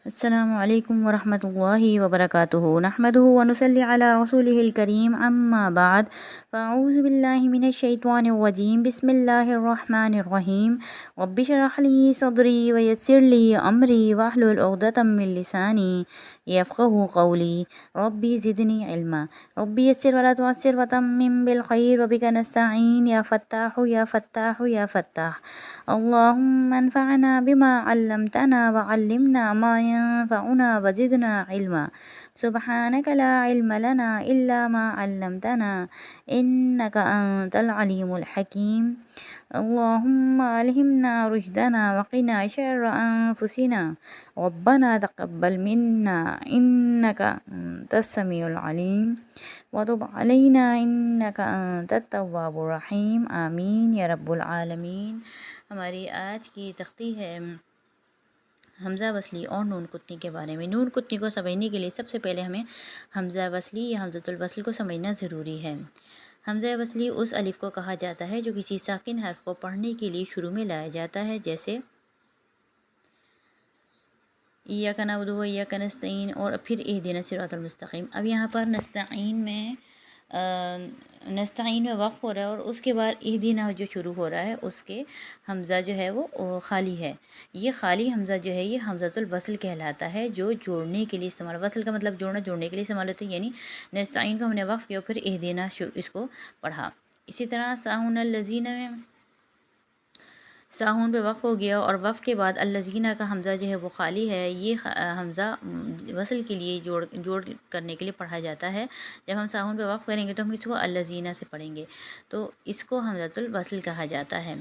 السلام علیکم ورحمۃ اللہ وبرکاتہ نحمدہ ونصلی علی رسولہ الکریم اما بعد فاعوذ باللہ من الشیطان الرجیم بسم اللہ الرحمن الرحیم رب اشرح لی صدری ویسر لی امری واحلل عقدۃ من لسانی یفقہوا قولی ربی زدنی علما ربی یسر ولا تعسر وتمم بالخیر وبک نستعین یا فتاح یا فتاح یا فتاح اللهم انفعنا بما علمتنا وعلمنا ما ينفعنا وزدنا علما سبحانك لا علم لنا إلا ما علمتنا إنك أنت العليم الحكيم اللهم ألهمنا رشدنا وقنا شر أنفسنا ربنا تقبل منا إنك أنت السميع العليم وتب علينا إنك أنت التواب الرحيم آمين يا رب العالمين۔ ہماری آج کی تختی ہے حمزہ وصلی اور نون کتنی کے بارے میں۔ نون کتنی کو سمجھنے کے لیے سب سے پہلے ہمیں حمزہ وصلی یا حمزۃ الوصل کو سمجھنا ضروری ہے۔ حمزہ وصلی اس الف کو کہا جاتا ہے جو کسی ساکن حرف کو پڑھنے کے لیے شروع میں لایا جاتا ہے، جیسے ایاک نعبد و ایاک نستعین اور پھر اہدنا الصراط المستقیم۔ اب یہاں پر نستعین میں وقف ہو رہا ہے اور اس کے بعد اہدنا جو شروع ہو رہا ہے اس کے حمزہ جو ہے وہ خالی ہے۔ یہ خالی حمزہ جو ہے یہ حمزۃ الوصل کہلاتا ہے، جو جوڑنے کے لیے استعمال، وصل کا مطلب جوڑنا، جوڑنے کے لیے استعمال ہوتا ہے، یعنی نستعین کو ہم نے وقف کیا پھر اہدنا اس کو پڑھا۔ اسی طرح ساہون الذین میں ساہون پہ وقف ہو گیا اور وقف کے بعد الذین کا حمزہ جو ہے وہ خالی ہے، یہ حمزہ وصل کے لیے جوڑ کرنے کے لیے پڑھا جاتا ہے۔ جب ہم ساہون پہ وقف کریں گے تو ہم اس کو الذین سے پڑھیں گے، تو اس کو حمزۃ الوصل کہا جاتا ہے۔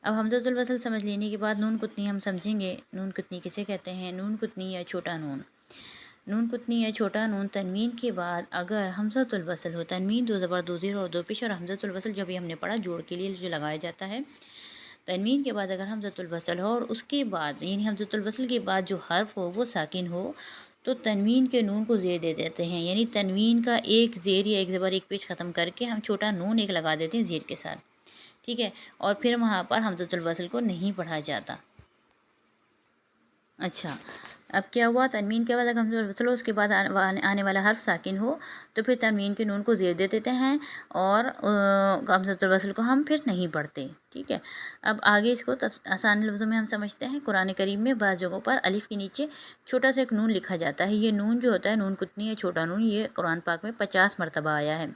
اب حمزۃ الوصل سمجھ لینے کے بعد نون کتنی ہم سمجھیں گے۔ نون کتنی کسے کہتے ہیں؟ نون کتنی یا چھوٹا نون۔ نون کتنی یا چھوٹا نون تنوین کے بعد اگر حمزۃ الوصل ہو، تنوین دو زبر دو زیر اور دو پیش، اور حمزۃ الوصل جو بھی ہم نے پڑھا جوڑ کے لیے جو لگایا جاتا ہے، تنوین کے بعد اگر حمزۃ الوصل ہو اور اس کے بعد یعنی حمزۃ الوصل کے بعد جو حرف ہو وہ ساکن ہو، تو تنوین کے نون کو زیر دے دیتے ہیں، یعنی تنوین کا ایک زیر یا ایک زبر ایک پیش ختم کر کے ہم چھوٹا نون ایک لگا دیتے ہیں زیر کے ساتھ، ٹھیک ہے، اور پھر وہاں پر حمزۃ الوصل کو نہیں پڑھا جاتا۔ اچھا، اب کیا ہوا؟ تنوین کے بعد اگر حمزۃ الوصل ہو اس کے بعد آنے والا حرف ساکن ہو تو پھر تنوین کے نون کو زیر دے دیتے ہیں اور حمزۃ الوصل کو ہم پھر نہیں پڑھتے، ٹھیک ہے۔ اب آگے اس کو آسان لفظوں میں ہم سمجھتے ہیں۔ قرآن کریم میں بعض جگہوں پر الف کے نیچے چھوٹا سا ایک نون لکھا جاتا ہے۔ یہ نون جو ہوتا ہے نون کتنی یا چھوٹا نون، یہ قرآن پاک میں 50 مرتبہ آیا ہے۔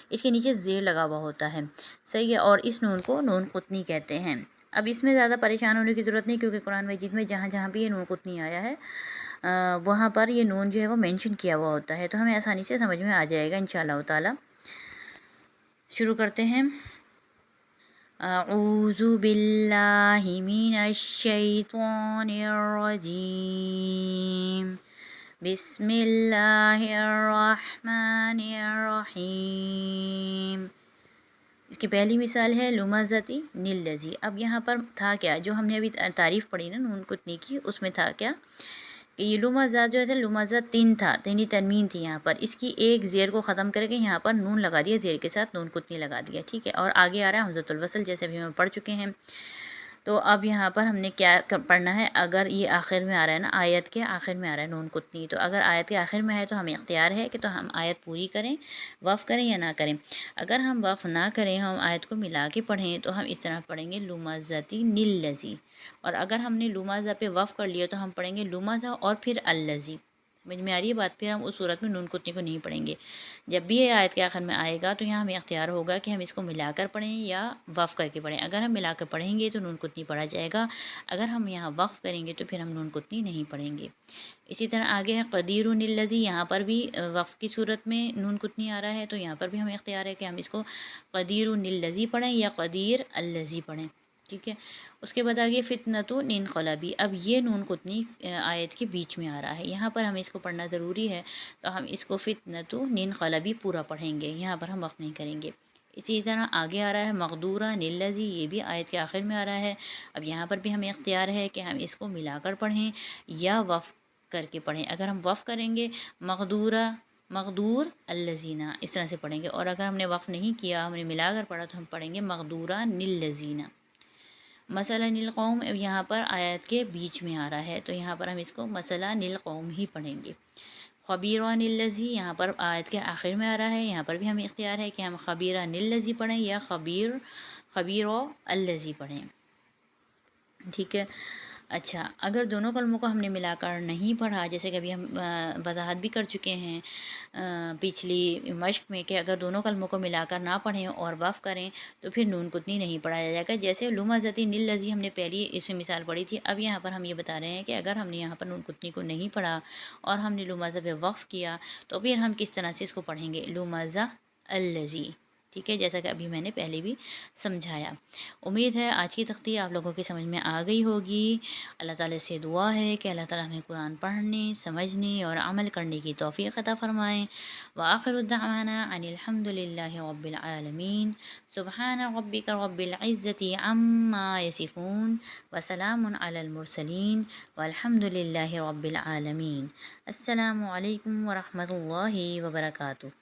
اس کے نیچے زیر لگا ہوا ہوتا ہے، صحیح ہے، اور اس نون کو نون قطنی کہتے ہیں۔ اب اس میں زیادہ پریشان ہونے کی ضرورت نہیں، کیونکہ قرآن مجید میں جہاں جہاں بھی یہ نون قطنی آیا ہے وہاں پر یہ نون جو ہے وہ مینشن کیا ہوا ہوتا ہے، تو ہمیں آسانی سے سمجھ میں آ جائے گا انشاءاللہ تعالی۔ شروع کرتے ہیں۔ اعوذ باللہ من الشیطان الرجیم، بسم اللہ الرحمن الرحیم۔ اس کی پہلی مثال ہے لمزتی نلزی۔ اب یہاں پر تھا کیا؟ جو ہم نے ابھی تعریف پڑھی نا نون کتنی کی، اس میں تھا کیا کہ یہ لمزہ جو ہے لمزہ تین تھا، تینی تنوین تھی، یہاں پر اس کی ایک زیر کو ختم کر کے یہاں پر نون لگا دیا، زیر کے ساتھ نون کتنی لگا دیا، ٹھیک ہے، اور آگے آ رہا ہے حمزۃ الوصل، جیسے ابھی ہم پڑھ چکے ہیں۔ تو اب یہاں پر ہم نے کیا پڑھنا ہے؟ اگر یہ آخر میں آ رہا ہے نا، آیت کے آخر میں آ رہا ہے نون کتنی، تو اگر آیت کے آخر میں ہے تو ہمیں اختیار ہے کہ تو ہم آیت پوری کریں، وقف کریں یا نہ کریں۔ اگر ہم وقف نہ کریں، ہم آیت کو ملا کے پڑھیں تو ہم اس طرح پڑھیں گے لمزتی نلزی، اور اگر ہم نے لمزہ پہ وقف کر لیا تو ہم پڑھیں گے لمزہ اور پھر الزی۔ سمجھ میں آ رہی ہے بات؟ پھر ہم اس صورت میں نون کتنی کو نہیں پڑھیں گے۔ جب بھی یہ آیت کے آخر میں آئے گا تو یہاں ہمیں اختیار ہوگا کہ ہم اس کو ملا کر پڑھیں یا وقف کر کے پڑھیں۔ اگر ہم ملا کر پڑھیں گے تو نون کتنی پڑھا جائے گا، اگر ہم یہاں وقف کریں گے تو پھر ہم نون کتنی نہیں پڑھیں گے۔ اسی طرح آگے ہے قدیر الذی، یہاں پر بھی وقف کی صورت میں نون کتنی آ رہا ہے، تو یہاں پر بھی ہمیں اختیار ہے کہ ہم اس کو قدیر الذی پڑھیں یا قدیر الذی پڑھیں، ٹھیک ہے۔ اس کے بعد آگے فتنۃ انقلبی۔ اب یہ نون قطنی آیت کے بیچ میں آ رہا ہے، یہاں پر ہمیں اس کو پڑھنا ضروری ہے، تو ہم اس کو فتنۃ انقلبی پورا پڑھیں گے، یہاں پر ہم وقف نہیں کریں گے۔ اسی طرح آگے آ رہا ہے مقدورہ الذی، یہ بھی آیت کے آخر میں آ رہا ہے۔ اب یہاں پر بھی ہمیں اختیار ہے کہ ہم اس کو ملا کر پڑھیں یا وقف کر کے پڑھیں۔ اگر ہم وقف کریں گے مقدور الذین اس طرح سے پڑھیں گے، اور اگر ہم نے وقف نہیں کیا، ہم نے ملا کر پڑھا تو ہم پڑھیں گے مقدورہ الذین۔ مثلاً القوم اب یہاں پر آیت کے بیچ میں آ رہا ہے تو یہاں پر ہم اس کو مثلاً القوم ہی پڑھیں گے۔ خبیران الذی یہاں پر آیت کے آخر میں آ رہا ہے، یہاں پر بھی ہمیں اختیار ہے کہ ہم خبیران الذی پڑھیں یا خبیر الذی پڑھیں، ٹھیک ہے۔ اچھا، اگر دونوں کلموں کو ہم نے ملا کر نہیں پڑھا، جیسے کہ ابھی ہم وضاحت بھی کر چکے ہیں پچھلی مشق میں، کہ اگر دونوں کلموں کو ملا کر نہ پڑھیں اور وقف کریں تو پھر نون قطنی نہیں پڑھایا جائے گا۔ جیسے لمزتی نیل لذی ہم نے پہلی اس میں مثال پڑھی تھی، اب یہاں پر ہم یہ بتا رہے ہیں کہ اگر ہم نے یہاں پر نون قطنی کو نہیں پڑھا اور ہم نے لمزہ پہ وقف کیا تو پھر ہم کس طرح سے اس کو پڑھیں گے، لمزہ الذی، ٹھیک ہے، جیسا کہ ابھی میں نے پہلے بھی سمجھایا۔ امید ہے آج کی تختی آپ لوگوں کی سمجھ میں آ گئی ہوگی۔ اللہ تعالیٰ سے دعا ہے کہ اللہ تعالیٰ ہمیں قرآن پڑھنے، سمجھنے اور عمل کرنے کی توفیق عطا فرمائیں۔ وآخر الدعوانا ان الحمد للہ رب العالمین۔ سبحان ربک رب العزة عما یصفون وسلام علی المرسلین والحمد للہ رب العالمین۔ السلام علیکم ورحمۃ اللہ وبرکاتہ۔